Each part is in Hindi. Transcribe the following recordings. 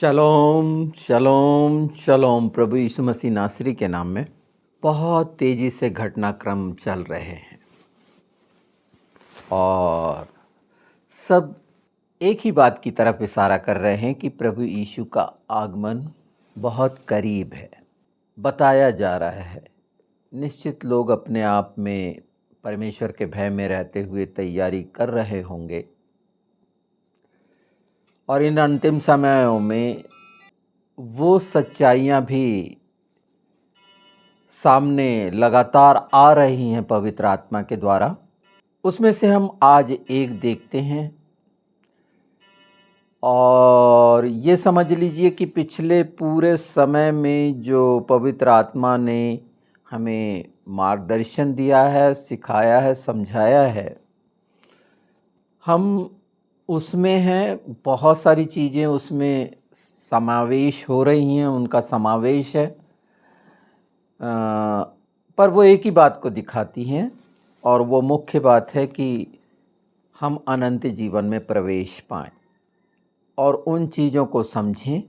शलोम शलोम शलोम। प्रभु यीशु मसीह नासरी के नाम में बहुत तेज़ी से घटनाक्रम चल रहे हैं और सब एक ही बात की तरफ इशारा कर रहे हैं कि प्रभु यीशु का आगमन बहुत करीब है। बताया जा रहा है, निश्चित लोग अपने आप में परमेश्वर के भय में रहते हुए तैयारी कर रहे होंगे और इन अंतिम समयों में वो सच्चाइयाँ भी सामने लगातार आ रही हैं पवित्र आत्मा के द्वारा। उसमें से हम आज एक देखते हैं और ये समझ लीजिए कि पिछले पूरे समय में जो पवित्र आत्मा ने हमें मार्गदर्शन दिया है, सिखाया है, समझाया है, हम उसमें हैं। बहुत सारी चीज़ें उसमें समावेश हो रही हैं, उनका समावेश है, पर वो एक ही बात को दिखाती हैं और वो मुख्य बात है कि हम अनंत जीवन में प्रवेश पाएं और उन चीज़ों को समझें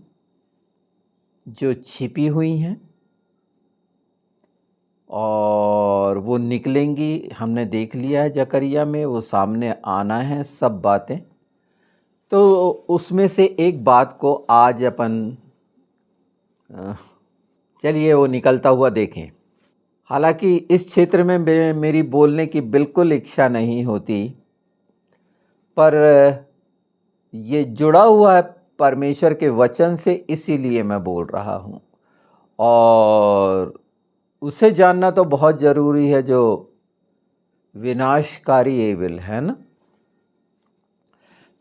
जो छिपी हुई हैं और वो निकलेंगी। हमने देख लिया है जकरिया में, वो सामने आना है सब बातें। तो उसमें से एक बात को आज अपन चलिए वो निकलता हुआ देखें। हालांकि इस क्षेत्र में मेरी बोलने की बिल्कुल इच्छा नहीं होती, पर ये जुड़ा हुआ है परमेश्वर के वचन से, इसीलिए मैं बोल रहा हूँ। और उसे जानना तो बहुत ज़रूरी है जो विनाशकारी एविल है ना।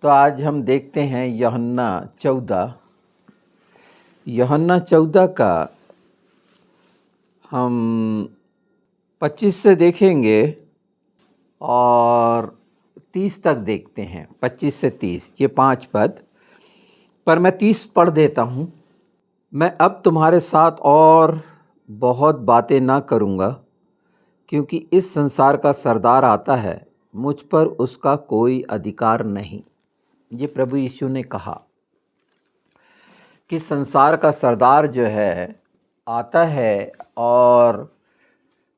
तो आज हम देखते हैं यूहन्ना 14 का हम 25 से देखेंगे और 30 तक देखते हैं। 25 से 30 ये 5 पद, पर मैं 30 पढ़ देता हूँ। मैं अब तुम्हारे साथ और बहुत बातें ना करूँगा, क्योंकि इस संसार का सरदार आता है, मुझ पर उसका कोई अधिकार नहीं। ये प्रभु यीशु ने कहा कि संसार का सरदार जो है आता है और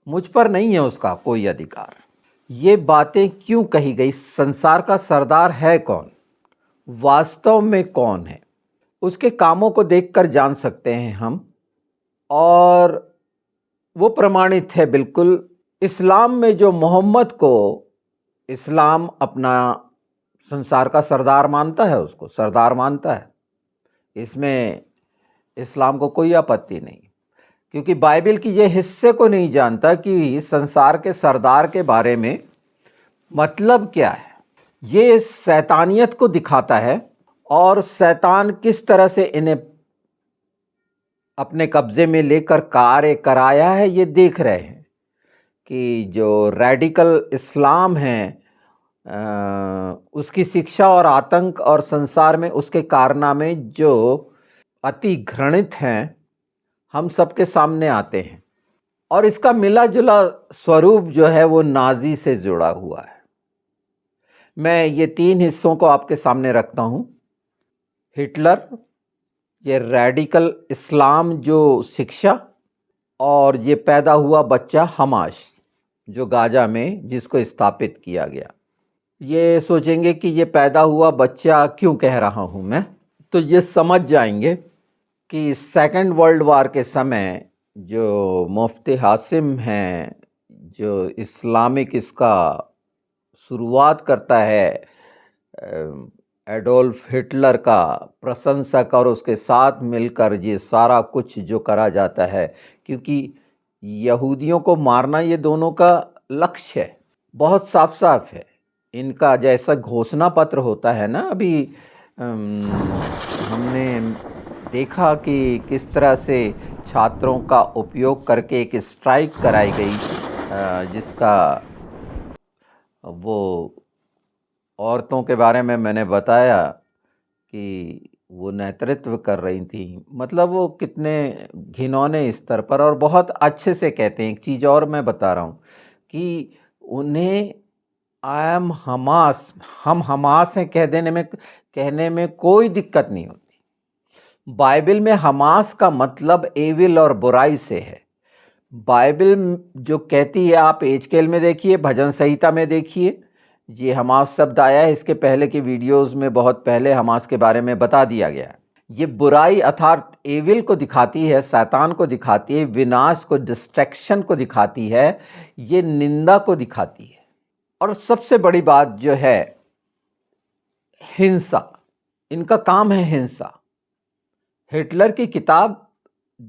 मुझ पर नहीं है उसका कोई अधिकार। ये बातें क्यों कही गई? संसार का सरदार है कौन? वास्तव में कौन है? उसके कामों को देखकर जान सकते हैं हम, और वो प्रमाणित है बिल्कुल। इस्लाम में जो मोहम्मद को इस्लाम अपना संसार का सरदार मानता है, उसको सरदार मानता है, इसमें इस्लाम को कोई आपत्ति नहीं, क्योंकि बाइबल की ये हिस्से को नहीं जानता कि संसार के सरदार के बारे में मतलब क्या है। ये शैतानियत को दिखाता है और शैतान किस तरह से इन्हें अपने कब्जे में लेकर कार्य कराया है, ये देख रहे हैं कि जो रेडिकल इस्लाम है, उसकी शिक्षा और आतंक और संसार में उसके कारनामे जो अति घृणित हैं, हम सबके सामने आते हैं। और इसका मिला जुला स्वरूप जो है वो नाजी से जुड़ा हुआ है। मैं ये 3 हिस्सों को आपके सामने रखता हूँ। हिटलर, ये रेडिकल इस्लाम जो शिक्षा, और ये पैदा हुआ बच्चा हमास जो गाजा में जिसको स्थापित किया गया। ये सोचेंगे कि ये पैदा हुआ बच्चा क्यों कह रहा हूँ मैं, तो ये समझ जाएंगे कि सेकंड वर्ल्ड वार के समय जो मुफ्ती हासिम हैं, जो इस्लामिक इसका शुरुआत करता है, एडोल्फ हिटलर का प्रशंसक, और उसके साथ मिलकर ये सारा कुछ जो करा जाता है, क्योंकि यहूदियों को मारना ये दोनों का लक्ष्य है, बहुत साफ साफ है। इनका जैसा घोषणा पत्र होता है ना, अभी हमने देखा कि किस तरह से छात्रों का उपयोग करके एक स्ट्राइक कराई गई, जिसका वो औरतों के बारे में मैंने बताया कि वो नेतृत्व कर रही थी। मतलब वो कितने घिनौने स्तर पर, और बहुत अच्छे से कहते हैं। एक चीज़ और मैं बता रहा हूँ कि उन्हें आई एम हमास, हम हमास हैं कहने में कोई दिक्कत नहीं होती। बाइबल में हमास का मतलब एविल और बुराई से है। बाइबल जो कहती है, आप एजकेल में देखिए, भजन संहिता में देखिए, ये हमास शब्द आया है। इसके पहले के वीडियोस में बहुत पहले हमास के बारे में बता दिया गया है। ये बुराई अर्थात एविल को दिखाती है, शैतान को दिखाती है, विनाश को, डिस्ट्रैक्शन को दिखाती है, ये निंदा को दिखाती है। और सबसे बड़ी बात जो है, हिंसा। इनका काम है हिंसा। हिटलर की किताब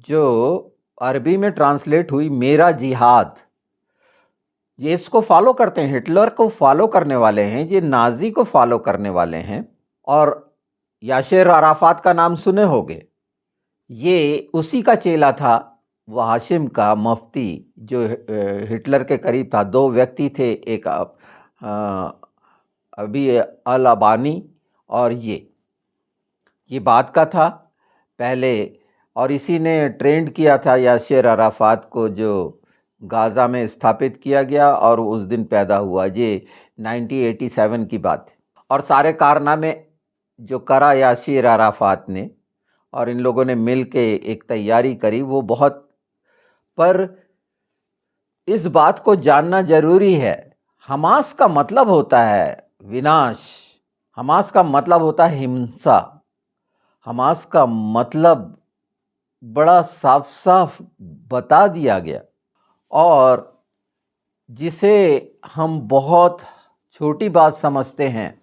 जो अरबी में ट्रांसलेट हुई, मेरा जिहाद, ये इसको फॉलो करते हैं, हिटलर को फॉलो करने वाले हैं, ये नाजी को फॉलो करने वाले हैं। और यासेर अराफात का नाम सुने होंगे, ये उसी का चेला था, वह हाशिम का मुफ्ती, जो हिटलर के करीब था। दो व्यक्ति थे, एक अभी अल अबानी, और ये बात का था पहले। और इसी ने ट्रेंड किया था यासेर अराफात को, जो गाज़ा में स्थापित किया गया और उस दिन पैदा हुआ। ये 1987 की बात है। और सारे कारनामे जो करा यासेर अराफात ने, और इन लोगों ने मिल के एक तैयारी करी, वो बहुत। पर इस बात को जानना जरूरी है, हमास का मतलब होता है विनाश, हमास का मतलब होता है हिंसा, हमास का मतलब बड़ा साफ साफ बता दिया गया। और जिसे हम बहुत छोटी बात समझते हैं,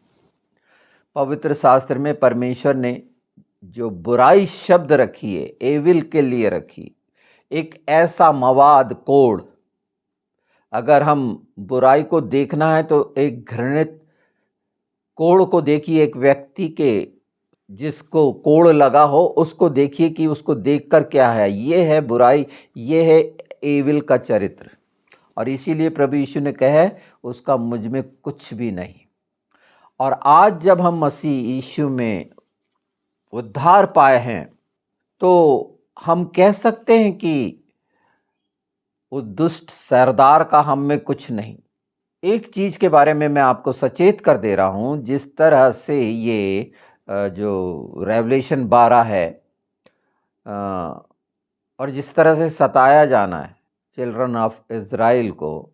पवित्र शास्त्र में परमेश्वर ने जो बुराई शब्द रखी है, एविल के लिए रखी, एक ऐसा मवाद, कोड। अगर हम बुराई को देखना है तो एक घृणित कोड़ को देखिए, एक व्यक्ति के जिसको कोड़ लगा हो उसको देखिए कि उसको देखकर क्या है, ये है बुराई, ये है एविल का चरित्र। और इसीलिए प्रभु यीशु ने कहा, उसका मुझ में कुछ भी नहीं। और आज जब हम मसीह यीशु में उद्धार पाए हैं, तो हम कह सकते हैं कि उस दुष्ट सरदार का हम में कुछ नहीं। एक चीज़ के बारे में मैं आपको सचेत कर दे रहा हूँ, जिस तरह से ये जो रेवलेशन 12 है, और जिस तरह से सताया जाना है चिल्ड्रन ऑफ इज़राइल को,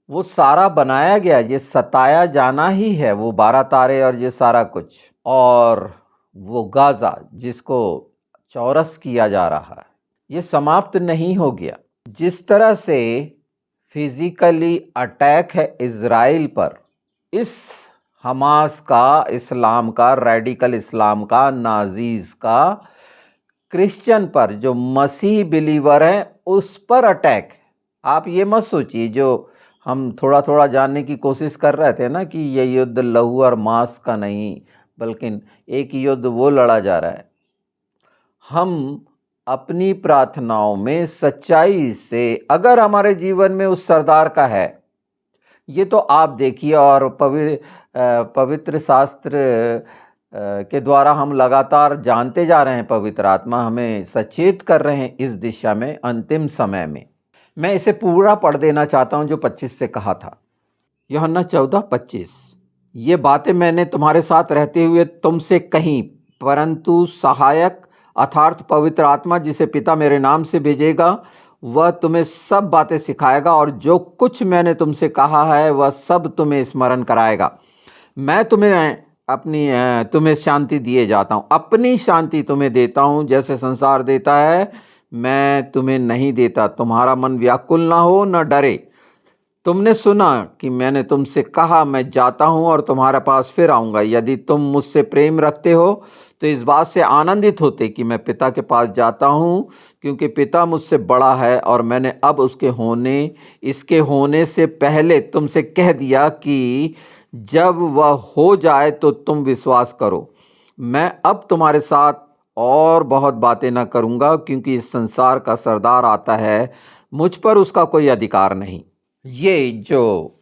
वो सारा बनाया गया, ये सताया जाना ही है, वो 12 तारे और ये सारा कुछ। और वो गाज़ा जिसको चौरस किया जा रहा है, ये समाप्त नहीं हो गया। जिस तरह से फिजिकली अटैक है इज़राइल पर, इस हमास का, इस्लाम का, रेडिकल इस्लाम का, नाजीज का, क्रिश्चियन पर, जो मसीह बिलीवर हैं उस पर अटैक। आप ये मत सोचिए, जो हम थोड़ा थोड़ा जानने की कोशिश कर रहे थे ना, कि ये युद्ध लहू और मांस का नहीं, बल्कि एक युद्ध वो लड़ा जा रहा है। हम अपनी प्रार्थनाओं में सच्चाई से, अगर हमारे जीवन में उस सरदार का है, ये तो आप देखिए। और पवित्र शास्त्र के द्वारा हम लगातार जानते जा रहे हैं, पवित्र आत्मा हमें सचेत कर रहे हैं इस दिशा में। अंतिम समय में मैं इसे पूरा पढ़ देना चाहता हूं, जो 25 से कहा था, यूहन्ना 14:25। ये बातें मैंने तुम्हारे साथ रहते हुए तुमसे कहीं, परंतु सहायक अर्थात पवित्र आत्मा, जिसे पिता मेरे नाम से भेजेगा, वह तुम्हें सब बातें सिखाएगा और जो कुछ मैंने तुमसे कहा है वह सब तुम्हें स्मरण कराएगा। मैं तुम्हें शांति दिए जाता हूँ, अपनी शांति तुम्हें देता हूँ, जैसे संसार देता है मैं तुम्हें नहीं देता। तुम्हारा मन व्याकुल ना हो, न डरे। तुमने सुना कि मैंने तुमसे कहा, मैं जाता हूँ और तुम्हारे पास फिर आऊँगा। यदि तुम मुझसे प्रेम रखते हो तो इस बात से आनंदित होते कि मैं पिता के पास जाता हूँ, क्योंकि पिता मुझसे बड़ा है और मैंने अब इसके होने से पहले तुमसे कह दिया कि जब वह हो जाए तो तुम विश्वास करो। मैं अब तुम्हारे साथ और बहुत बातें न करूँगा, क्योंकि इस संसार का सरदार आता है, मुझ पर उसका कोई अधिकार नहीं। ये जो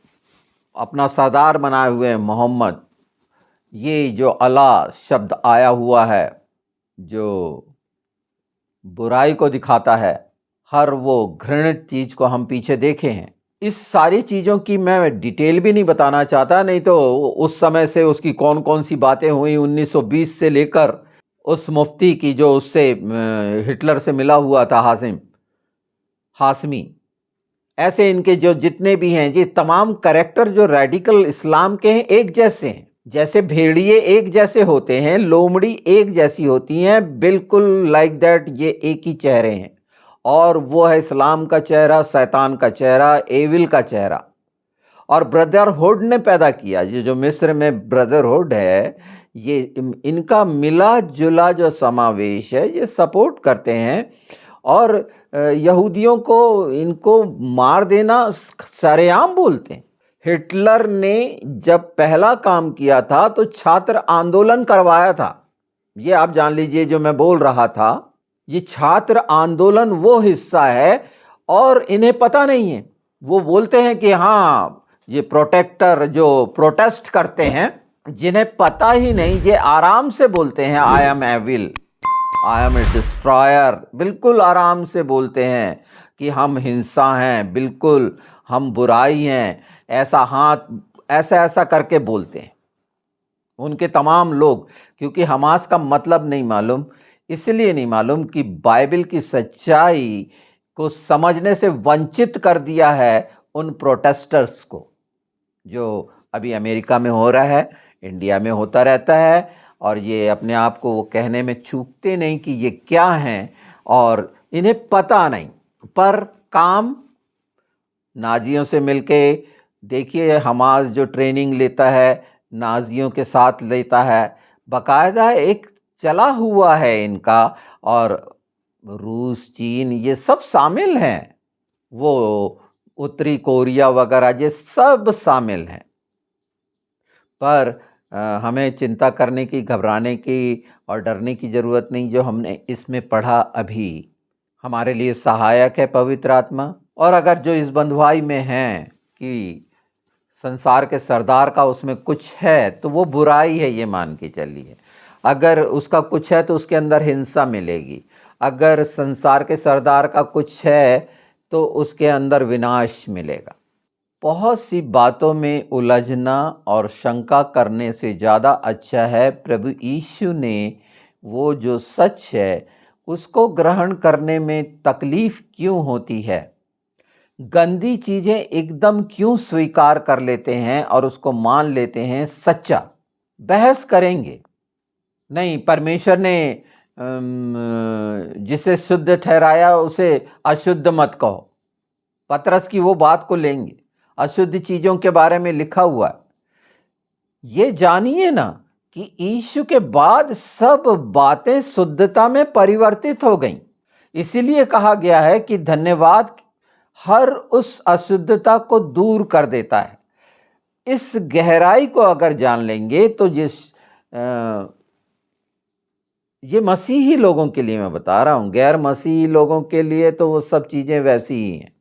अपना सरदार बनाए हुए मोहम्मद, ये जो अल्लाह शब्द आया हुआ है, जो बुराई को दिखाता है, हर वो घृणित चीज़ को हम पीछे देखे हैं। इस सारी चीज़ों की मैं डिटेल भी नहीं बताना चाहता, नहीं तो उस समय से उसकी कौन कौन सी बातें हुई 1920 से लेकर उस मुफ्ती की जो उससे हिटलर से मिला हुआ था, हाशमी। ऐसे इनके जो जितने भी हैं, ये तमाम कैरेक्टर जो रेडिकल इस्लाम के हैं, एक जैसे हैं। जैसे भेड़िए एक जैसे होते हैं, लोमड़ी एक जैसी होती हैं, बिल्कुल लाइक दैट ये एक ही चेहरे हैं। और वो है इस्लाम का चेहरा, शैतान का चेहरा, एविल का चेहरा। और ब्रदरहुड ने पैदा किया, ये जो मिस्र में ब्रदरहुड है, ये इनका मिला जुला जो समावेश है, ये सपोर्ट करते हैं। और यहूदियों को इनको मार देना सरेआम बोलते हैं। हिटलर ने जब पहला काम किया था तो छात्र आंदोलन करवाया था। ये आप जान लीजिए, जो मैं बोल रहा था, ये छात्र आंदोलन वो हिस्सा है और इन्हें पता नहीं है। वो बोलते हैं कि हाँ, ये प्रोटेक्टर जो प्रोटेस्ट करते हैं, जिन्हें पता ही नहीं, ये आराम से बोलते हैं I am evil, I am a destroyer. बिल्कुल आराम से बोलते हैं कि हम हिंसा हैं, बिल्कुल हम बुराई हैं, ऐसा हाथ ऐसा ऐसा करके बोलते हैं उनके तमाम लोग। क्योंकि हमास का मतलब नहीं मालूम, इसलिए नहीं मालूम कि बाइबल की सच्चाई को समझने से वंचित कर दिया है उन प्रोटेस्टर्स को, जो अभी अमेरिका में हो रहा है, इंडिया में होता रहता है। और ये अपने आप को वो कहने में चूकते नहीं कि ये क्या हैं, और इन्हें पता नहीं। पर काम नाजियों से मिलके, देखिए हमास जो ट्रेनिंग लेता है नाजियों के साथ लेता है, बाकायदा एक चला हुआ है इनका। और रूस, चीन, ये सब शामिल हैं, वो उत्तरी कोरिया वगैरह, ये सब शामिल हैं। पर हमें चिंता करने की, घबराने की और डरने की ज़रूरत नहीं। जो हमने इसमें पढ़ा अभी हमारे लिए सहायक है, पवित्र आत्मा। और अगर जो इस बंधुआई में हैं कि संसार के सरदार का उसमें कुछ है, तो वो बुराई है, ये मान के चलिए। अगर उसका कुछ है तो उसके अंदर हिंसा मिलेगी। अगर संसार के सरदार का कुछ है तो उसके अंदर विनाश मिलेगा। बहुत सी बातों में उलझना और शंका करने से ज़्यादा अच्छा है प्रभु यीशु ने वो जो सच है उसको ग्रहण करने में तकलीफ क्यों होती है। गंदी चीज़ें एकदम क्यों स्वीकार कर लेते हैं और उसको मान लेते हैं सच्चा। बहस करेंगे नहीं, परमेश्वर ने जिसे शुद्ध ठहराया उसे अशुद्ध मत कहो। पतरस की वो बात को लेंगे, अशुद्ध चीज़ों के बारे में लिखा हुआ है। ये जानिए ना कि यीशु के बाद सब बातें शुद्धता में परिवर्तित हो गईं। इसीलिए कहा गया है कि धन्यवाद हर उस अशुद्धता को दूर कर देता है। इस गहराई को अगर जान लेंगे तो ये मसीही लोगों के लिए मैं बता रहा हूँ, गैर मसीही लोगों के लिए तो वो सब चीज़ें वैसी ही हैं।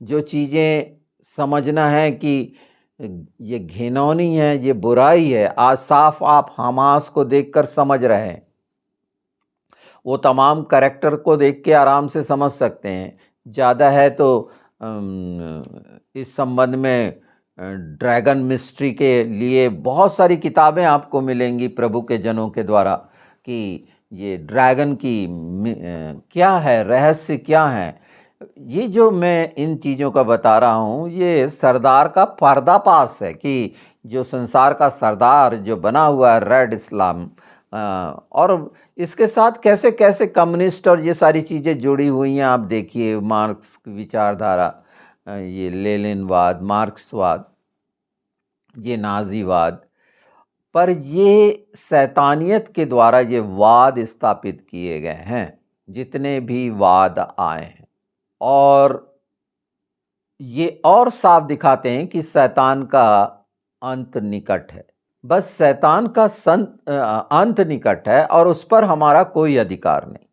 जो चीज़ें समझना है कि ये घिनौनी है, ये बुराई है, आज साफ आप हमास को देखकर समझ रहे हैं। वो तमाम कैरेक्टर को देख के आराम से समझ सकते हैं। ज़्यादा है तो इस संबंध में ड्रैगन मिस्ट्री के लिए बहुत सारी किताबें आपको मिलेंगी प्रभु के जनों के द्वारा कि ये ड्रैगन की क्या है, रहस्य क्या है। ये जो मैं इन चीज़ों का बता रहा हूँ, ये सरदार का पर्दापाश है कि जो संसार का सरदार जो बना हुआ है रेड इस्लाम, और इसके साथ कैसे कैसे कम्युनिस्ट और ये सारी चीज़ें जुड़ी हुई हैं। आप देखिए मार्क्स की विचारधारा, ये लेनिनवाद, मार्क्सवाद, ये नाजीवाद, पर ये शैतानियत के द्वारा ये वाद स्थापित किए गए हैं, जितने भी वाद आए हैं। और ये और साफ दिखाते हैं कि शैतान का अंत निकट है। बस शैतान का अंत निकट है और उस पर हमारा कोई अधिकार नहीं।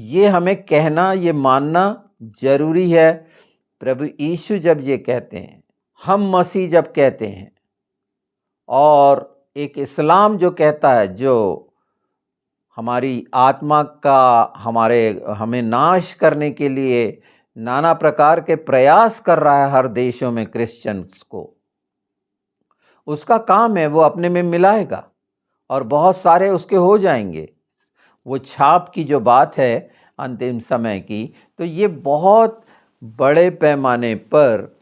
ये हमें कहना, ये मानना जरूरी है। प्रभु यीशु जब ये कहते हैं, हम मसीह जब कहते हैं, और एक इस्लाम जो कहता है, जो हमारी आत्मा का हमें नाश करने के लिए नाना प्रकार के प्रयास कर रहा है हर देशों में क्रिश्चियंस को, उसका काम है वो अपने में मिलाएगा और बहुत सारे उसके हो जाएंगे। वो छाप की जो बात है अंतिम समय की, तो ये बहुत बड़े पैमाने पर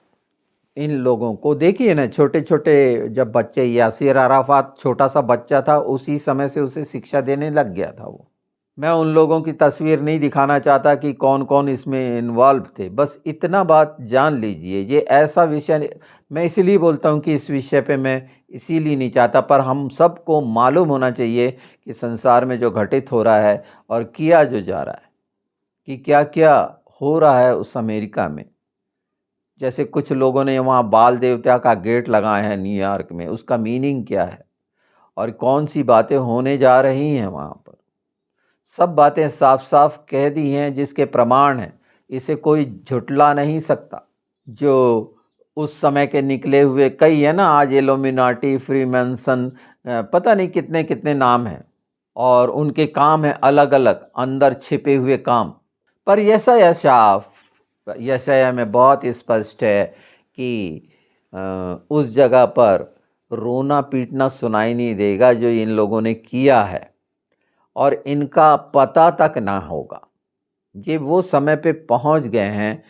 इन लोगों को देखिए ना, छोटे छोटे जब बच्चे, यासिर अराफात छोटा सा बच्चा था, उसी समय से उसे शिक्षा देने लग गया था वो। मैं उन लोगों की तस्वीर नहीं दिखाना चाहता कि कौन कौन इसमें इन्वॉल्व थे, बस इतना बात जान लीजिए। ये ऐसा विषय, मैं इसीलिए बोलता हूँ कि इस विषय पे मैं इसीलिए नहीं चाहता, पर हम सबको मालूम होना चाहिए कि संसार में जो घटित हो रहा है और किया जो जा रहा है, कि क्या क्या हो रहा है उस अमेरिका में। जैसे कुछ लोगों ने वहाँ बाल देवता का गेट लगाया है न्यूयॉर्क में, उसका मीनिंग क्या है और कौन सी बातें होने जा रही हैं वहाँ पर, सब बातें साफ साफ कह दी हैं, जिसके प्रमाण हैं, इसे कोई झुटला नहीं सकता। जो उस समय के निकले हुए कई है ना, आज इल्यूमिनाटी, फ्रीमेसन, पता नहीं कितने कितने नाम हैं, और उनके काम हैं अलग अलग, अंदर छिपे हुए काम। पर यशायाह में बहुत स्पष्ट है कि उस जगह पर रोना पीटना सुनाई नहीं देगा जो इन लोगों ने किया है, और इनका पता तक ना होगा। ये वो समय पे पहुंच गए हैं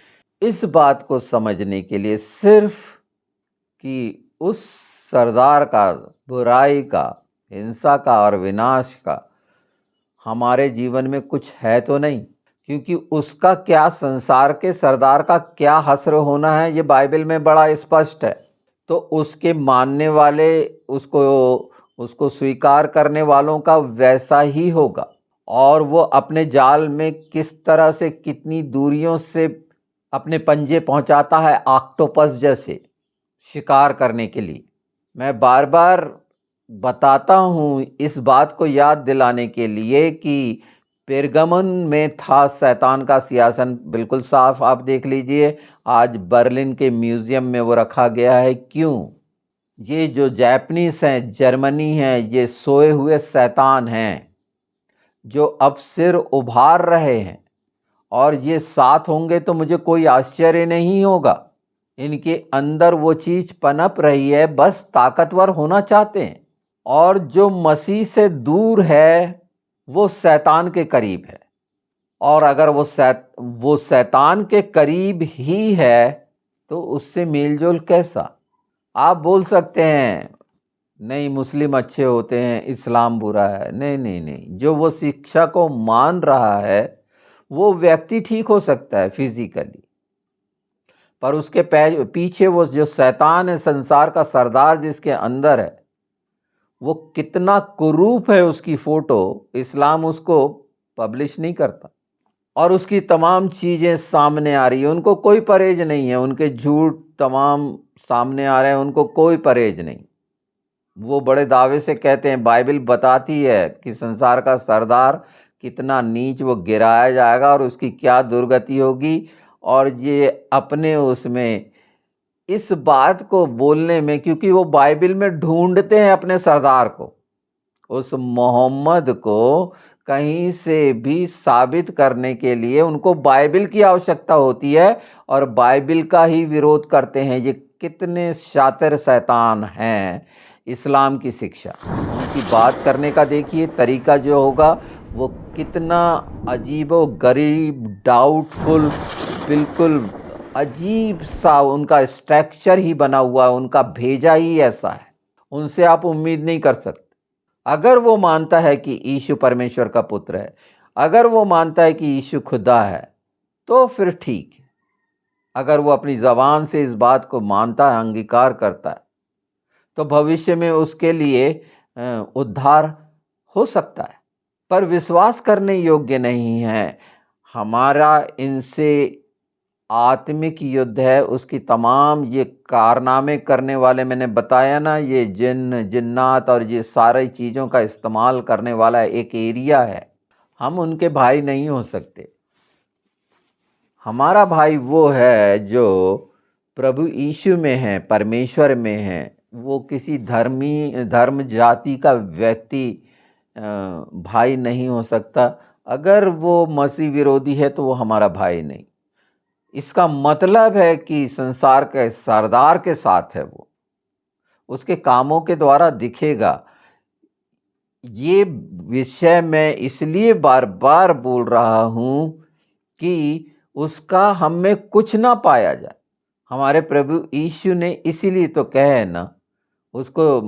इस बात को समझने के लिए सिर्फ कि उस सरदार का, बुराई का, हिंसा का और विनाश का हमारे जीवन में कुछ है तो नहीं, क्योंकि उसका क्या, संसार के सरदार का क्या हश्र होना है, ये बाइबल में बड़ा स्पष्ट है। तो उसके मानने वाले, उसको उसको स्वीकार करने वालों का वैसा ही होगा, और वो अपने जाल में किस तरह से, कितनी दूरियों से अपने पंजे पहुंचाता है, ऑक्टोपस जैसे शिकार करने के लिए। मैं बार बार बताता हूँ इस बात को याद दिलाने के लिए कि पेरगमन में था शैतान का सिंहासन, बिल्कुल साफ आप देख लीजिए, आज बर्लिन के म्यूजियम में वो रखा गया है। क्यों? ये जो जापानीज हैं, जर्मनी हैं, ये सोए हुए शैतान हैं जो अब सिर उभार रहे हैं, और ये साथ होंगे तो मुझे कोई आश्चर्य नहीं होगा। इनके अंदर वो चीज पनप रही है, बस ताकतवर होना चाहते हैं, और जो मसीह से दूर है वो शैतान के करीब है। और अगर वो शैतान के करीब ही है तो उससे मेलजोल कैसा? आप बोल सकते हैं नहीं मुस्लिम अच्छे होते हैं, इस्लाम बुरा है। नहीं नहीं नहीं, जो वो शिक्षा को मान रहा है वो व्यक्ति ठीक हो सकता है फिजिकली, पर उसके पीछे वो जो शैतान है, संसार का सरदार जिसके अंदर है, वो कितना कुरूप है, उसकी फोटो इस्लाम उसको पब्लिश नहीं करता, और उसकी तमाम चीज़ें सामने आ रही है। उनको कोई परहेज नहीं है, उनके झूठ तमाम सामने आ रहे हैं, उनको कोई परहेज नहीं। वो बड़े दावे से कहते हैं, बाइबल बताती है कि संसार का सरदार कितना नीच वो गिराया जाएगा और उसकी क्या दुर्गति होगी। और ये अपने उसमें इस बात को बोलने में, क्योंकि वो बाइबल में ढूंढते हैं अपने सरदार को, उस मोहम्मद को कहीं से भी साबित करने के लिए उनको बाइबल की आवश्यकता होती है, और बाइबल का ही विरोध करते हैं। ये कितने शातिर शैतान हैं। इस्लाम की शिक्षा, उनकी बात करने का देखिए तरीका जो होगा, वो कितना अजीबो गरीब, डाउटफुल, बिल्कुल अजीब सा उनका स्ट्रक्चर ही बना हुआ है, उनका भेजा ही ऐसा है, उनसे आप उम्मीद नहीं कर सकते। अगर वो मानता है कि यीशु परमेश्वर का पुत्र है, अगर वो मानता है कि यीशु खुदा है, तो फिर ठीक है। अगर वो अपनी ज़बान से इस बात को मानता है, अंगीकार करता है, तो भविष्य में उसके लिए उद्धार हो सकता है। पर विश्वास करने योग्य नहीं है। हमारा इनसे आत्मिक युद्ध है। उसकी तमाम ये कारनामे करने वाले, मैंने बताया ना, ये जिन्नात और ये सारी चीज़ों का इस्तेमाल करने वाला एक एरिया है। हम उनके भाई नहीं हो सकते। हमारा भाई वो है जो प्रभु यीशु में है, परमेश्वर में है। वो किसी धर्म जाति का व्यक्ति भाई नहीं हो सकता। अगर वो मसीह विरोधी है तो वो हमारा भाई नहीं। इसका मतलब है कि संसार के सरदार के साथ है वो, उसके कामों के द्वारा दिखेगा। ये विषय मैं इसलिए बार-बार बोल रहा हूँ कि उसका हम में कुछ ना पाया जाए। हमारे प्रभु यीशु ने इसीलिए तो कहा है ना, उसको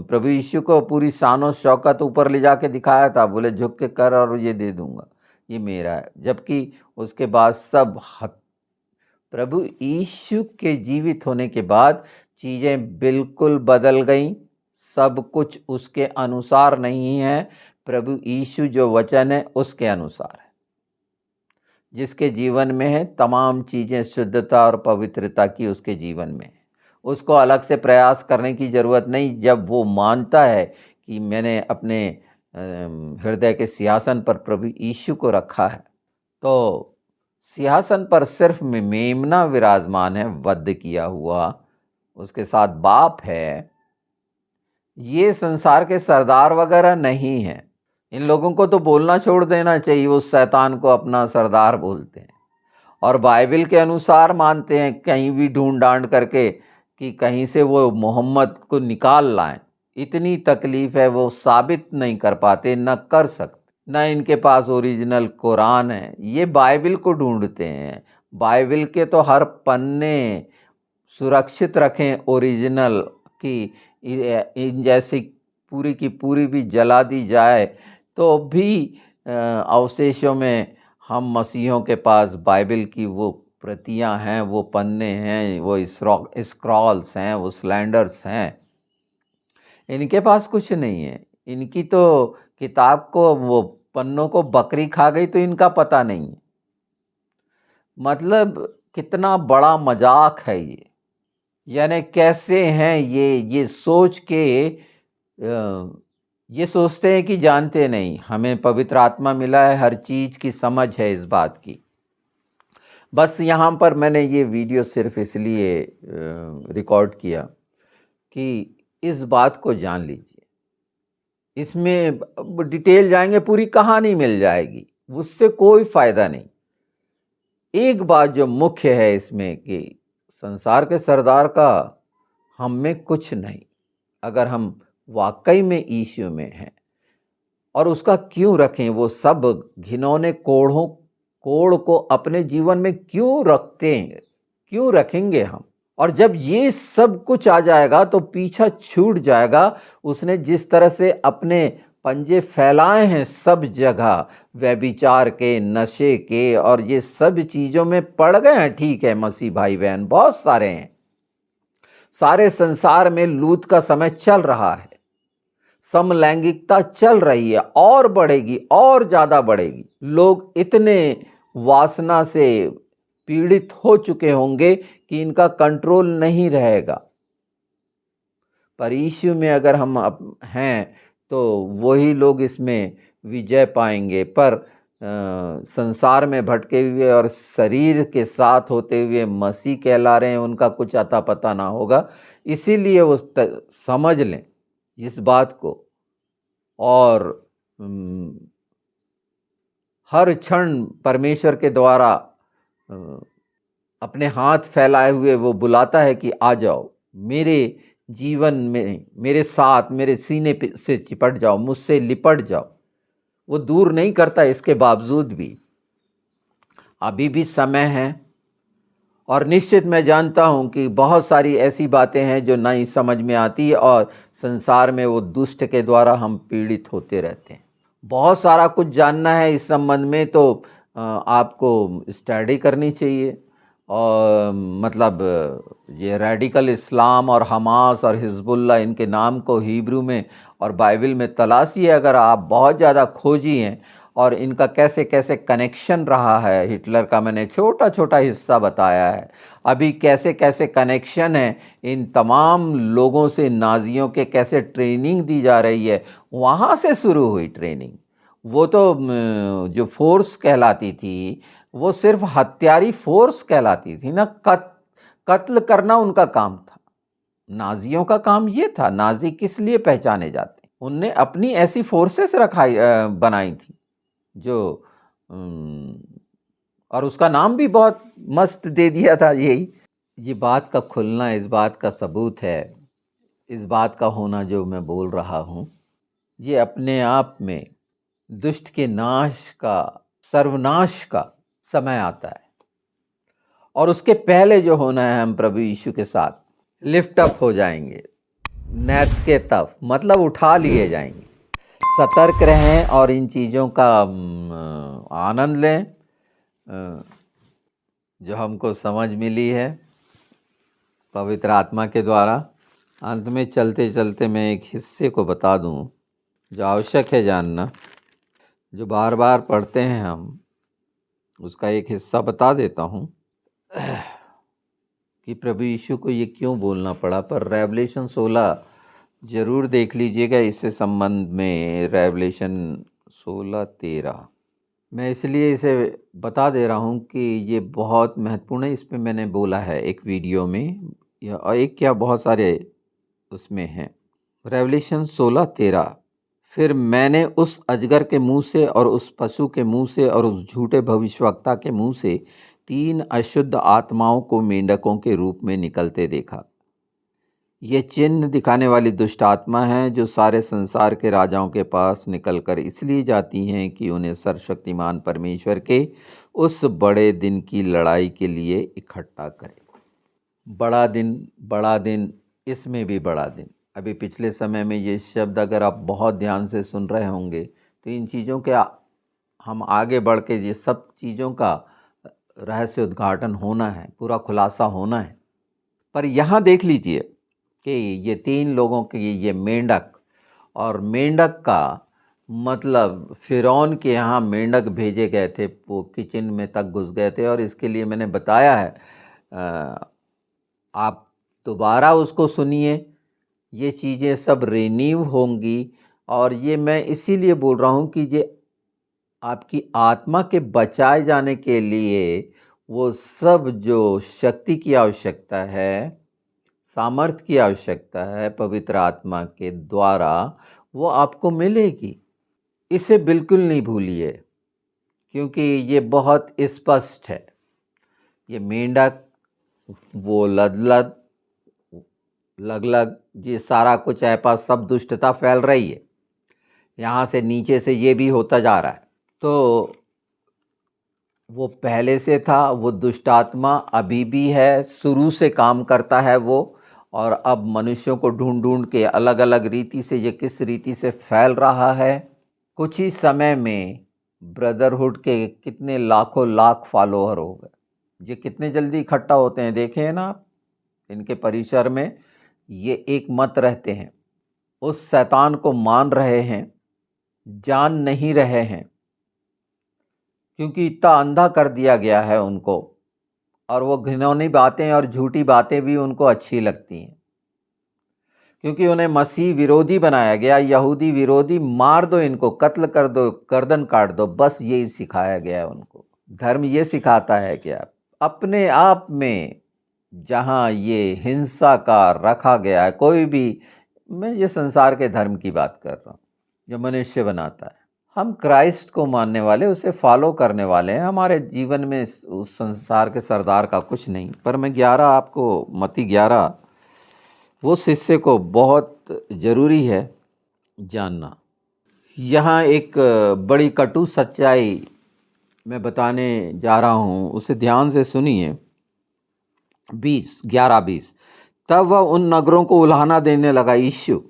प्रभु यीशु को पूरी शान-ओ-शौकत ऊपर ले जाके दिखाया था, बोले झुक के कर और ये दे दूँगा, ये मेरा है। जबकि उसके बाद सब प्रभु यीशु के जीवित होने के बाद चीज़ें बिल्कुल बदल गईं, सब कुछ उसके अनुसार नहीं है, प्रभु यीशु जो वचन है उसके अनुसार है। जिसके जीवन में है तमाम चीज़ें शुद्धता और पवित्रता की उसके जीवन में है। उसको अलग से प्रयास करने की ज़रूरत नहीं, जब वो मानता है कि मैंने अपने हृदय के सिंहासन पर प्रभु यीशु को रखा है, तो सिंहासन पर सिर्फ मेमना विराजमान है, वध किया हुआ, उसके साथ बाप है। ये संसार के सरदार वगैरह नहीं हैं। इन लोगों को तो बोलना छोड़ देना चाहिए, उस शैतान को अपना सरदार बोलते हैं और बाइबल के अनुसार मानते हैं, कहीं भी ढूंढ-ढांड करके कि कहीं से वो मोहम्मद को निकाल लाएं। इतनी तकलीफ है, वो साबित नहीं कर पाते, न कर सकते। न इनके पास ओरिजिनल कुरान है, ये बाइबल को ढूंढते हैं। बाइबल के तो हर पन्ने सुरक्षित रखें ओरिजिनल, कि इन जैसी पूरी की पूरी भी जला दी जाए तो भी अवशेषों में हम मसीहों के पास बाइबल की वो प्रतियां हैं, वो पन्ने हैं, वो स्क्रॉल्स हैं, वो स्लैंडर्स हैं। इनके पास कुछ नहीं है। इनकी तो किताब को, वो पन्नों को बकरी खा गई तो इनका पता नहीं है। मतलब कितना बड़ा मजाक है ये। यानी कैसे हैं ये सोच के ये सोचते हैं कि जानते नहीं। हमें पवित्र आत्मा मिला है, हर चीज़ की समझ है इस बात की। बस यहाँ पर मैंने ये वीडियो सिर्फ इसलिए रिकॉर्ड किया कि इस बात को जान लीजिए। इसमें डिटेल जाएंगे, पूरी कहानी मिल जाएगी, उससे कोई फ़ायदा नहीं। एक बात जो मुख्य है इसमें कि संसार के सरदार का हम में कुछ नहीं। अगर हम वाकई में यीशु में हैं और उसका क्यों रखें, वो सब घिनौने कोड़ को अपने जीवन में क्यों रखते हैं, क्यों रखेंगे हम? और जब ये सब कुछ आ जाएगा तो पीछा छूट जाएगा। उसने जिस तरह से अपने पंजे फैलाए हैं सब जगह, व्यभिचार के, नशे के और ये सब चीज़ों में पड़ गए हैं। ठीक है मसीह भाई बहन बहुत सारे हैं, सारे संसार में लूट का समय चल रहा है, समलैंगिकता चल रही है और बढ़ेगी और ज़्यादा बढ़ेगी। लोग इतने वासना से पीड़ित हो चुके होंगे कि इनका कंट्रोल नहीं रहेगा। पर यीशु में अगर हम हैं तो वही लोग इसमें विजय पाएंगे। पर संसार में भटके हुए और शरीर के साथ होते हुए मसीह कहला रहे हैं, उनका कुछ अता पता ना होगा। इसीलिए वो समझ लें इस बात को और हर क्षण परमेश्वर के द्वारा अपने हाथ फैलाए हुए वो बुलाता है कि आ जाओ मेरे जीवन में, मेरे साथ, मेरे सीने से चिपट जाओ, मुझसे लिपट जाओ। वो दूर नहीं करता, इसके बावजूद भी अभी भी समय है। और निश्चित मैं जानता हूं कि बहुत सारी ऐसी बातें हैं जो नहीं समझ में आती और संसार में वो दुष्ट के द्वारा हम पीड़ित होते रहते हैं। बहुत सारा कुछ जानना है इस संबंध में तो आपको स्टडी करनी चाहिए। और मतलब ये रेडिकल इस्लाम और हमास और हिजबुल्लाह, इनके नाम को हिब्रू में और बाइबल में तलाशिए अगर आप बहुत ज़्यादा खोजी हैं। और इनका कैसे कैसे कनेक्शन रहा है, हिटलर का मैंने छोटा छोटा हिस्सा बताया है। अभी कैसे कैसे कनेक्शन है इन तमाम लोगों से, नाजियों के कैसे ट्रेनिंग दी जा रही है, वहाँ से शुरू हुई ट्रेनिंग। वो तो जो फोर्स कहलाती थी वो सिर्फ हत्यारी फोर्स कहलाती थी ना, कत्ल करना उनका काम था। नाजियों का काम ये था। नाजी किस लिए पहचाने जाते? उनने अपनी ऐसी फोर्सेस बनाई थी जो और उसका नाम भी बहुत मस्त दे दिया था यही। ये बात का खुलना इस बात का सबूत है, इस बात का होना जो मैं बोल रहा हूँ। ये अपने आप में दुष्ट के नाश का, सर्वनाश का समय आता है, और उसके पहले जो होना है, हम प्रभु यीशु के साथ लिफ्ट अप हो जाएंगे, नैत्केतव मतलब उठा लिए जाएंगे। सतर्क रहें और इन चीज़ों का आनंद लें जो हमको समझ मिली है पवित्र आत्मा के द्वारा। अंत में चलते चलते मैं एक हिस्से को बता दूं जो आवश्यक है जानना, जो बार बार पढ़ते हैं हम, उसका एक हिस्सा बता देता हूं कि प्रभु यीशु को ये क्यों बोलना पड़ा। पर रेवलेशन 16 ज़रूर देख लीजिएगा, इससे संबंध में रेवलेशन 16:13 मैं इसलिए इसे बता दे रहा हूँ कि ये बहुत महत्वपूर्ण है। इस पर मैंने बोला है एक वीडियो में, या और एक क्या बहुत सारे उसमें हैं। रेवलेशन 16:13 फिर मैंने उस अजगर के मुंह से और उस पशु के मुंह से और उस झूठे भविष्यवक्ता के मुंह से 3 अशुद्ध आत्माओं को मेंढकों के रूप में निकलते देखा। ये चिन्ह दिखाने वाली दुष्ट आत्मा है जो सारे संसार के राजाओं के पास निकलकर इसलिए जाती हैं कि उन्हें सर्वशक्तिमान परमेश्वर के उस बड़े दिन की लड़ाई के लिए इकट्ठा करें। बड़ा दिन, इसमें भी बड़ा दिन। अभी पिछले समय में ये शब्द अगर आप बहुत ध्यान से सुन रहे होंगे तो इन चीज़ों के हम आगे बढ़ के ये सब चीज़ों का रहस्य उद्घाटन होना है, पूरा खुलासा होना है। पर यहाँ देख लीजिए कि ये 3 लोगों के ये मेंढक, और मेंढक का मतलब फ़िरौन के यहाँ मेंढक भेजे गए थे, वो किचन में तक घुस गए थे। और इसके लिए मैंने बताया है, आप दोबारा उसको सुनिए, ये चीज़ें सब रिन्यू होंगी। और ये मैं इसीलिए बोल रहा हूँ कि ये आपकी आत्मा के बचाए जाने के लिए वो सब जो शक्ति की आवश्यकता है, सामर्थ्य की आवश्यकता है पवित्र आत्मा के द्वारा, वो आपको मिलेगी। इसे बिल्कुल नहीं भूलिए, क्योंकि ये बहुत स्पष्ट है। ये मेंढक, वो लदलद, लगलग, ये सारा कुछ पास सब दुष्टता फैल रही है। यहाँ से नीचे से ये भी होता जा रहा है। तो वो पहले से था, वो दुष्ट आत्मा अभी भी है, शुरू से काम करता है वो। और अब मनुष्यों को ढूंढ ढूंढ के अलग अलग रीति से ये किस रीति से फैल रहा है। कुछ ही समय में ब्रदरहुड के कितने लाखों लाख फॉलोअर हो गए। ये कितने जल्दी इकट्ठा होते हैं, देखे हैं ना आप। इनके परिसर में ये एक मत रहते हैं, उस शैतान को मान रहे हैं, जान नहीं रहे हैं, क्योंकि इतना अंधा कर दिया गया है उनको। और वो घिनौनी बातें और झूठी बातें भी उनको अच्छी लगती हैं, क्योंकि उन्हें मसीह विरोधी बनाया गया, यहूदी विरोधी। मार दो इनको, कत्ल कर दो, गर्दन काट दो, बस यही सिखाया गया है उनको। धर्म ये सिखाता है कि आप अपने आप में जहाँ ये हिंसा का रखा गया है, कोई भी, मैं ये संसार के धर्म की बात कर रहा हूँ जो मनुष्य बनाता है। हम क्राइस्ट को मानने वाले, उसे फॉलो करने वाले हैं। हमारे जीवन में उस संसार के सरदार का कुछ नहीं। पर मैं 11 आपको, मत्ती 11, वो शिष्य को बहुत ज़रूरी है जानना। यहाँ एक बड़ी कटु सच्चाई मैं बताने जा रहा हूँ, उसे ध्यान से सुनिए। 11:20 तब वह उन नगरों को उल्हाना देने लगा यीशु,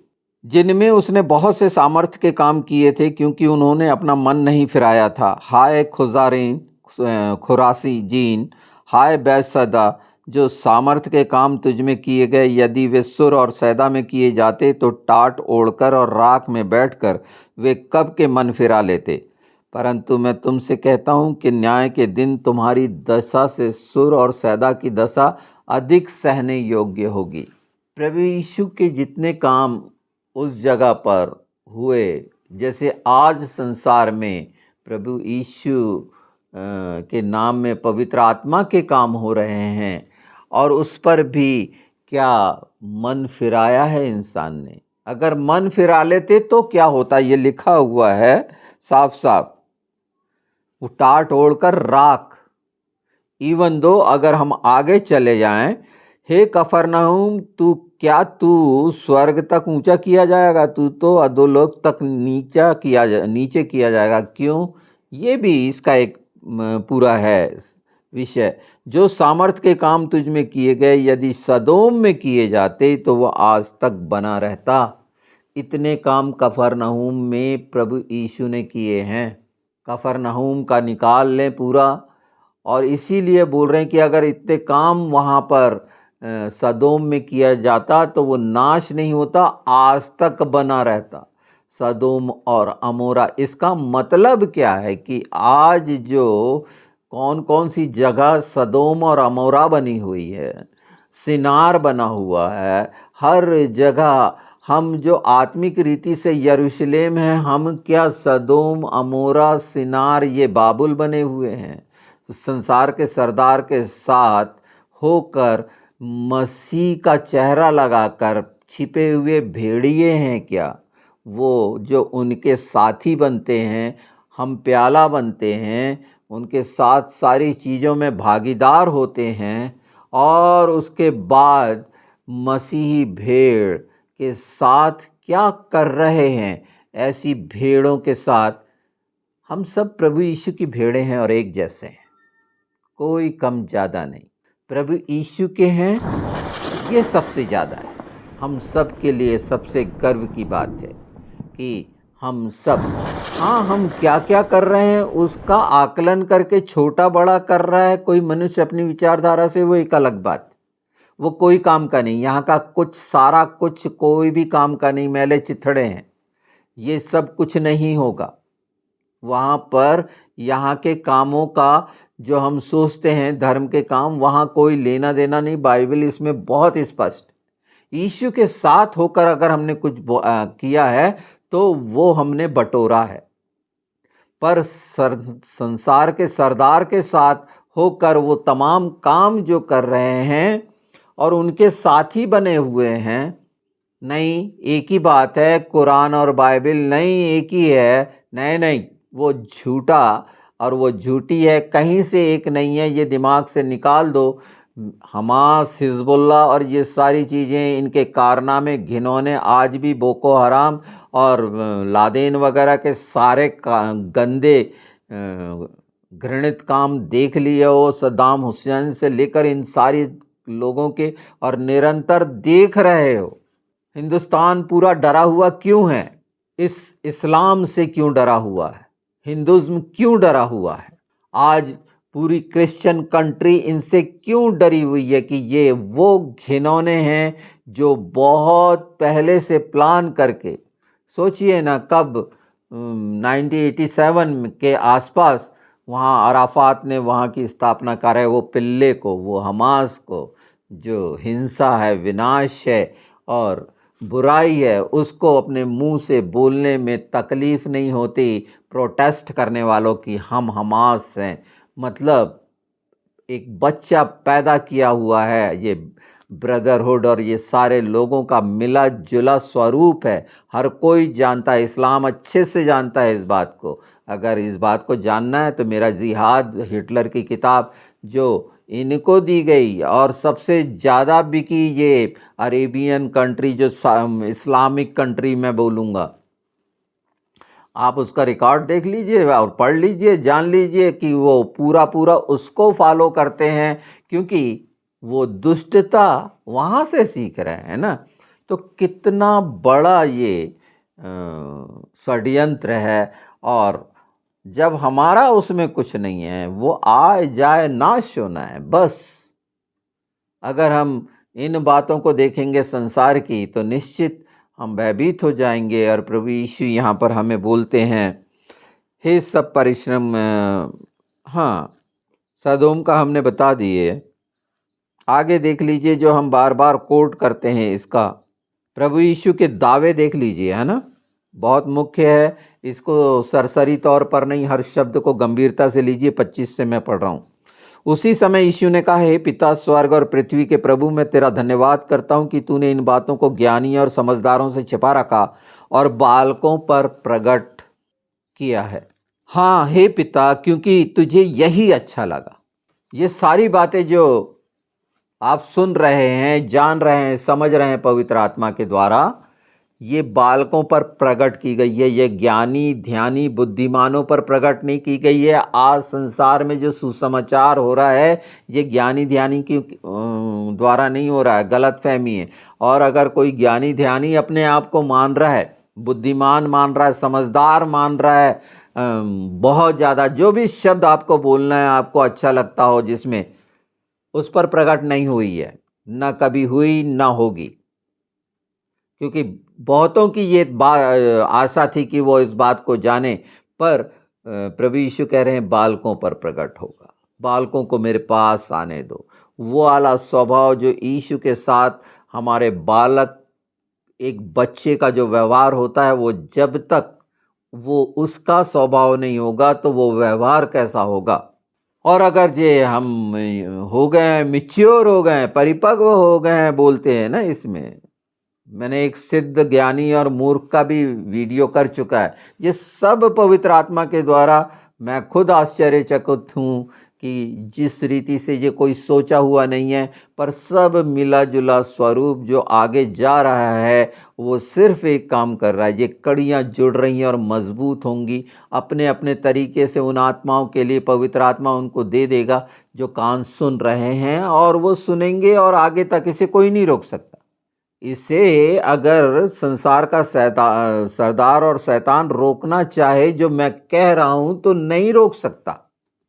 जिनमें उसने बहुत से सामर्थ्य के काम किए थे, क्योंकि उन्होंने अपना मन नहीं फिराया था। हाय खुजारीन, खुरासी जीन, हाय बैतसैदा, जो सामर्थ्य के काम तुझ में किए गए, यदि वे सुर और सैदा में किए जाते तो टाट ओढ़कर और राख में बैठकर वे कब के मन फिरा लेते। परंतु मैं तुमसे कहता हूँ कि न्याय के दिन तुम्हारी दशा से सुर और सैदा की दशा अधिक सहने योग्य होगी। प्रभु यीशु के जितने काम उस जगह पर हुए, जैसे आज संसार में प्रभु यीशु के नाम में पवित्र आत्मा के काम हो रहे हैं, और उस पर भी क्या मन फिराया है इंसान ने। अगर मन फिरा लेते तो क्या होता, ये लिखा हुआ है साफ साफ, वो टाट ओढ़कर राख। इवन दो अगर हम आगे चले जाएं, हे कफरनहूम तू क्या तू स्वर्ग तक ऊंचा किया जाएगा? तू तो अधोलोक तक नीचे किया जाएगा। क्यों? ये भी इसका एक पूरा है विषय। जो सामर्थ के काम तुझ में किए गए यदि सदोम में किए जाते तो वह आज तक बना रहता। इतने काम कफरनहूम में प्रभु यीशु ने किए हैं। कफरनहूम का निकाल लें पूरा, और इसीलिए बोल रहे हैं कि अगर इतने काम वहाँ पर सदोम में किया जाता तो वो नाश नहीं होता, आज तक बना रहता। सदोम और अमोरा, इसका मतलब क्या है कि आज जो कौन कौन सी जगह सदोम और अमोरा बनी हुई है, सिनार बना हुआ है, हर जगह हम जो आत्मिक रीति से यरूशलेम है, हम क्या सदोम अमोरा सिनार ये बाबुल बने हुए हैं? संसार के सरदार के साथ होकर मसीह का चेहरा लगाकर छिपे हुए भेड़िए हैं क्या? वो जो उनके साथी बनते हैं, हम प्याला बनते हैं, उनके साथ सारी चीज़ों में भागीदार होते हैं, और उसके बाद मसीही भेड़ के साथ क्या कर रहे हैं? ऐसी भेड़ों के साथ हम सब प्रभु यीशु की भेड़ें हैं और एक जैसे हैं, कोई कम ज़्यादा नहीं। प्रभु यीशु के हैं, ये सबसे ज़्यादा है। हम सब के लिए सबसे गर्व की बात है कि हम सब, हाँ, हम क्या क्या कर रहे हैं उसका आकलन करके छोटा बड़ा कर रहा है कोई मनुष्य अपनी विचारधारा से, वो एक अलग बात। वो कोई काम का नहीं, यहाँ का कुछ सारा कुछ कोई भी काम का नहीं, मैले चिथड़े हैं, ये सब कुछ नहीं होगा वहाँ पर। यहाँ के कामों का जो हम सोचते हैं धर्म के काम, वहाँ कोई लेना देना नहीं। बाइबल इसमें बहुत स्पष्ट, यीशु के साथ होकर अगर हमने कुछ किया है तो वो हमने बटोरा है। पर संसार के सरदार के साथ होकर वो तमाम काम जो कर रहे हैं और उनके साथी बने हुए हैं, नहीं, एक ही बात है, कुरान और बाइबल नहीं एक ही है। नहीं नहीं, वो झूठा और वो झूठी है, कहीं से एक नहीं है, ये दिमाग से निकाल दो। हमास, हिजबुल्ला और ये सारी चीज़ें, इनके कारनामे घिनौने, आज भी बोको हराम और लादेन वगैरह के सारे गंदे घृणित काम देख लिए हो, सद्दाम हुसैन से लेकर इन सारी लोगों के, और निरंतर देख रहे हो। हिंदुस्तान पूरा डरा हुआ क्यों है? इस इस्लाम से क्यों डरा हुआ है? हिंदुज़्म क्यों डरा हुआ है? आज पूरी क्रिश्चियन कंट्री इनसे क्यों डरी हुई है कि ये वो घिनौने हैं जो बहुत पहले से प्लान करके, सोचिए ना, कब 1987 के आसपास वहाँ अराफात ने वहाँ की स्थापना कर है, वो पिल्ले को, वो हमास को, जो हिंसा है, विनाश है और बुराई है, उसको अपने मुंह से बोलने में तकलीफ़ नहीं होती प्रोटेस्ट करने वालों की, हम हमास हैं। मतलब एक बच्चा पैदा किया हुआ है, ये ब्रदरहुड और ये सारे लोगों का मिला जुला स्वरूप है। हर कोई जानता है, इस्लाम अच्छे से जानता है इस बात को। अगर इस बात को जानना है तो मेरा जिहाद, हिटलर की किताब जो इनको दी गई और सबसे ज़्यादा बिकी, ये अरेबियन कंट्री जो इस्लामिक कंट्री मैं बोलूँगा, आप उसका रिकॉर्ड देख लीजिए और पढ़ लीजिए, जान लीजिए कि वो पूरा पूरा उसको फॉलो करते हैं, क्योंकि वो दुष्टता वहाँ से सीख रहे हैं ना। तो कितना बड़ा ये षड्यंत्र है, और जब हमारा उसमें कुछ नहीं है, वो आए जाए नाश होना है बस। अगर हम इन बातों को देखेंगे संसार की, तो निश्चित हम भयभीत हो जाएंगे। और प्रभु यीशु यहाँ पर हमें बोलते हैं, हे सब परिश्रम, हाँ, सदोम का हमने बता दिए। आगे देख लीजिए, जो हम बार बार कोट करते हैं इसका, प्रभु यीशु के दावे देख लीजिए, है ना, बहुत मुख्य है। इसको सरसरी तौर पर नहीं, हर शब्द को गंभीरता से लीजिए। 25 से मैं पढ़ रहा हूँ। उसी समय यीशु ने कहा, हे पिता, स्वर्ग और पृथ्वी के प्रभु, मैं तेरा धन्यवाद करता हूँ कि तूने इन बातों को ज्ञानी और समझदारों से छिपा रखा और बालकों पर प्रकट किया है। हाँ हे पिता, क्योंकि तुझे यही अच्छा लगा। ये सारी बातें जो आप सुन रहे हैं, जान रहे हैं, समझ रहे हैं पवित्र आत्मा के द्वारा, ये बालकों पर प्रकट की गई है। ये ज्ञानी ध्यानी बुद्धिमानों पर प्रकट नहीं की गई है। आज संसार में जो सुसमाचार हो रहा है, ये ज्ञानी ध्यानी की द्वारा नहीं हो रहा है, गलतफहमी है। और अगर कोई ज्ञानी ध्यानी अपने आप को मान रहा है, बुद्धिमान मान रहा है, समझदार मान रहा है, बहुत ज़्यादा जो भी शब्द आपको बोलना है, आपको अच्छा लगता हो, जिसमें उस पर प्रकट नहीं हुई है, न कभी हुई न होगी। क्योंकि बहुतों की ये आशा थी कि वो इस बात को जाने, पर प्रभु यीशु कह रहे हैं बालकों पर प्रकट होगा। बालकों को मेरे पास आने दो। वो वाला स्वभाव जो यीशु के साथ हमारे बालक, एक बच्चे का जो व्यवहार होता है, वो जब तक वो उसका स्वभाव नहीं होगा तो वो व्यवहार कैसा होगा। और अगर जे हम हो गए, मैच्योर हो गए, परिपक्व हो गए, बोलते हैं ना, इसमें मैंने एक सिद्ध ज्ञानी और मूर्ख का भी वीडियो कर चुका है। ये सब पवित्र आत्मा के द्वारा, मैं खुद आश्चर्यचकित हूँ कि जिस रीति से ये कोई सोचा हुआ नहीं है, पर सब मिला जुला स्वरूप जो आगे जा रहा है, वो सिर्फ एक काम कर रहा है। ये कड़ियाँ जुड़ रही हैं और मजबूत होंगी अपने अपने तरीके से। उन आत्माओं के लिए पवित्र आत्मा उनको दे देगा जो कान सुन रहे हैं, और वो सुनेंगे और आगे तक इसे कोई नहीं रोक सकता। इसे अगर संसार का सरदार और शैतान रोकना चाहे, जो मैं कह रहा हूं, तो नहीं रोक सकता।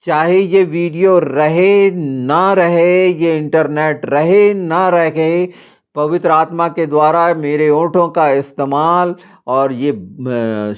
चाहे ये वीडियो रहे ना रहे, ये इंटरनेट रहे ना रहे, पवित्र आत्मा के द्वारा मेरे ओंठों का इस्तेमाल और ये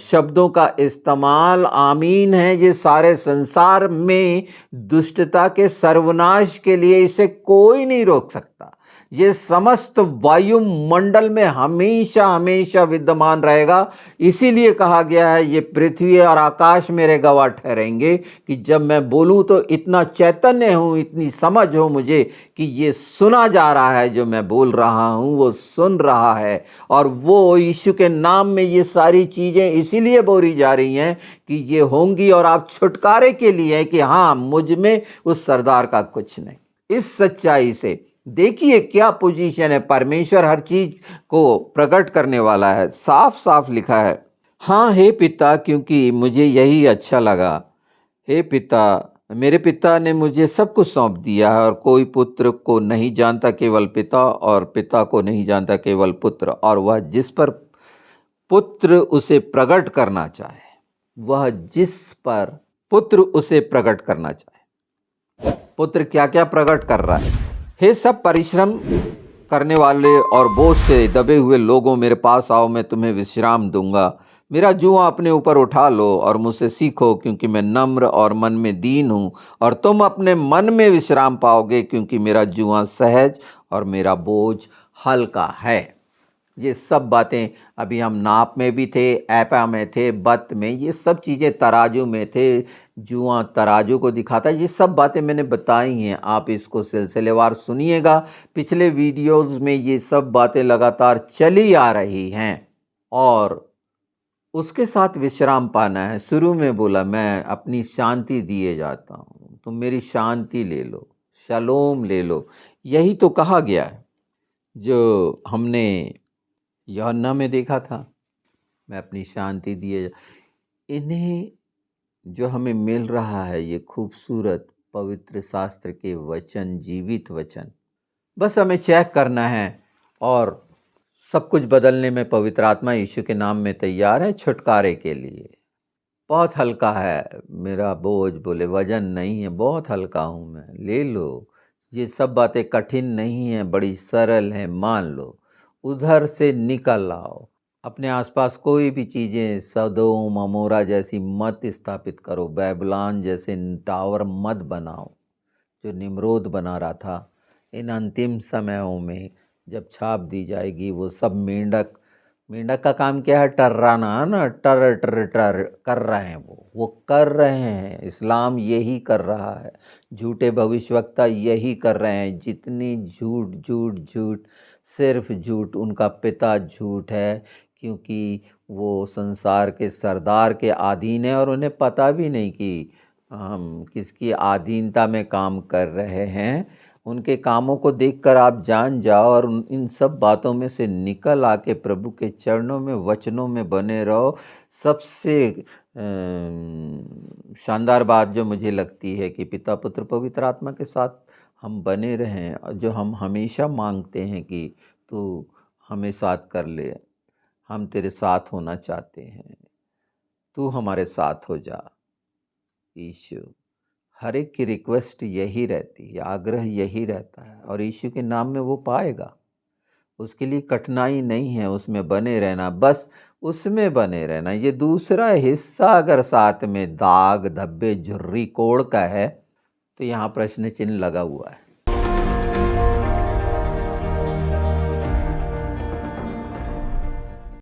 शब्दों का इस्तेमाल, आमीन है, ये सारे संसार में दुष्टता के सर्वनाश के लिए, इसे कोई नहीं रोक सकता। ये समस्त वायुमंडल में हमेशा हमेशा विद्यमान रहेगा। इसीलिए कहा गया है, ये पृथ्वी और आकाश मेरे गवाह ठहरेंगे कि जब मैं बोलूं तो इतना चैतन्य हूं, इतनी समझ हो मुझे कि ये सुना जा रहा है, जो मैं बोल रहा हूं वो सुन रहा है। और वो यीशु के नाम में ये सारी चीजें इसीलिए बोली जा रही हैं कि ये होंगी और आप छुटकारे के लिए है कि हाँ, मुझ में उस सरदार का कुछ नहीं। इस सच्चाई से देखिए क्या पोजीशन है। परमेश्वर हर चीज को प्रकट करने वाला है। साफ साफ लिखा है, हाँ हे पिता, क्योंकि मुझे यही अच्छा लगा। हे पिता, मेरे पिता ने मुझे सब कुछ सौंप दिया है, और कोई पुत्र को नहीं जानता केवल पिता, और पिता को नहीं जानता केवल पुत्र, और वह जिस पर पुत्र उसे प्रकट करना चाहे, वह जिस पर पुत्र उसे प्रकट करना चाहे। पुत्र क्या क्या प्रकट कर रहा है। हे सब परिश्रम करने वाले और बोझ से दबे हुए लोगों, मेरे पास आओ, मैं तुम्हें विश्राम दूंगा। मेरा जुआ अपने ऊपर उठा लो और मुझसे सीखो, क्योंकि मैं नम्र और मन में दीन हूँ, और तुम अपने मन में विश्राम पाओगे, क्योंकि मेरा जुआ सहज और मेरा बोझ हल्का है। ये सब बातें अभी हम नाप में भी थे, ऐपा में थे, बत में, ये सब चीज़ें तराजू में थे। जुआ तराजू को दिखाता है। ये सब बातें मैंने बताई हैं, आप इसको सिलसिलेवार सुनिएगा। पिछले वीडियोस में ये सब बातें लगातार चली आ रही हैं। और उसके साथ विश्राम पाना है। शुरू में बोला, मैं अपनी शांति दिए जाता हूँ, तुम मेरी शांति ले लो, शलोम ले लो। यही तो कहा गया है, जो हमने यूहन्ना में देखा था, मैं अपनी शांति दिए। इन्हें जो हमें मिल रहा है, ये खूबसूरत पवित्र शास्त्र के वचन, जीवित वचन, बस हमें चेक करना है, और सब कुछ बदलने में पवित्र आत्मा यीशु के नाम में तैयार है छुटकारे के लिए। बहुत हल्का है मेरा बोझ, बोले वजन नहीं है, बहुत हल्का हूँ मैं, ले लो। ये सब बातें कठिन नहीं है, बड़ी सरल है, मान लो। उधर से निकल आओ। अपने आसपास कोई भी चीज़ें, सदोम अमोरा जैसी मत स्थापित करो, बेबीलोन जैसे टावर मत बनाओ जो निम्रोद बना रहा था। इन अंतिम समयों में जब छाप दी जाएगी, वो सब मेंढक, मेंढक का काम क्या है, टर्राना ना, टर टर टर कर रहे हैं, वो कर रहे हैं। इस्लाम यही कर रहा है, झूठे भविष्यवक्ता यही कर रहे हैं। जितनी झूठ झूठ झूठ, सिर्फ झूठ, उनका पिता झूठ है, क्योंकि वो संसार के सरदार के अधीन है, और उन्हें पता भी नहीं कि हम किसकी अधीनता में काम कर रहे हैं। उनके कामों को देखकर आप जान जाओ और इन सब बातों में से निकल आके प्रभु के चरणों में, वचनों में बने रहो। सबसे शानदार बात जो मुझे लगती है कि पिता, पुत्र, पवित्र आत्मा के साथ हम बने रहें, और जो हम हमेशा मांगते हैं कि तू हमें साथ कर ले, हम तेरे साथ होना चाहते हैं, तू हमारे साथ हो जा यीशु। हर एक की रिक्वेस्ट यही रहती है, आग्रह यही रहता है, और यीशु के नाम में वो पाएगा। उसके लिए कठिनाई नहीं है उसमें बने रहना, बस उसमें बने रहना। ये दूसरा हिस्सा अगर साथ में दाग, धब्बे, झुर्री, कोड़ का है तो यहाँ प्रश्न चिन्ह लगा हुआ है।